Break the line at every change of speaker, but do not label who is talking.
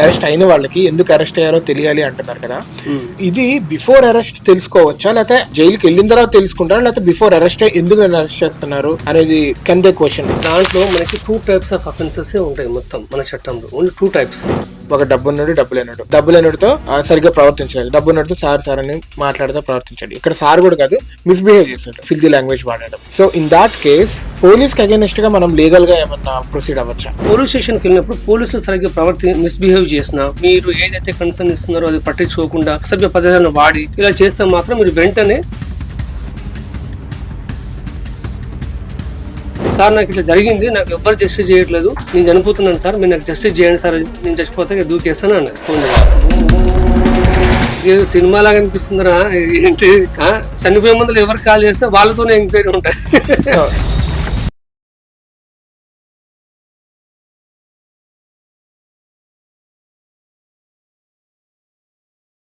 Arrest అయిన వాళ్ళకి ఎందుకు అరెస్ట్ అయ్యారో తెలియాలి అంటున్నారు కదా. ఇది బిఫోర్ అరెస్ట్ తెలుసుకోవచ్చా, లేకపోతే జైలుకి వెళ్ళిన తర్వాత తెలుసుకుంటారా, లేకపోతే బిఫోర్ అరెస్ట్ ఎందుకు అరెస్ట్ చేస్తున్నారు అనేది కెన్ దే క్వశ్చన్.
దాంట్లో మనకి 2 types ఆఫ్ అఫెన్సెస్ ఉంటాయి మొత్తం మన చట్టంలో. Only 2 types.
ఒక డబ్బున్నాడు, డబ్బు లేనాడు. డబ్బు లేనుడితో సరిగ్గా ప్రవర్తించలేదు, డబ్బు ఉన్నడితో సార్ అని మాట్లాడితే ప్రవర్తించాడు. ఇక్కడ సార్ కూడా కాదు, మిస్బిహేవ్ చేశాడు, ఫిల్తీ లాంగ్వేజ్ వాడడం. So in that case police కి అగైనెస్ట్ గా మనం లీగల్ గా ఏమన్నా ప్రొసీడ్ అవ్వచ్చా?
పోలీస్ స్టేషన్ కి వెళ్ళినప్పుడు పోలీసులు సరిగ్గా మిస్బిహేవ్ చేసినా, మీరు ఏదైతే కన్సర్న్ ఇస్తున్నారో అది పట్టించుకోకుండా సభ్య పద్ధతులను వాడి ఇలా చేస్తే మాత్రం మీరు వెంటనే సార్ నాకు ఇట్లా జరిగింది, నాకు ఎవ్వరు జస్టిస్ చేయట్లేదు, నేను చనిపోతున్నాను సార్, మీరు నాకు జస్టిస్ చేయండి సార్, నేను చచ్చిపోతే దూకేస్తాను అన్నది ఫోన్. ఇది సినిమా లాగా అనిపిస్తుందిరా ఏంటి, చనిపోయే ముందు ఎవరు కాల్ చేస్తే వాళ్ళతోనే ఎంక్వైరీ ఉంటాయి.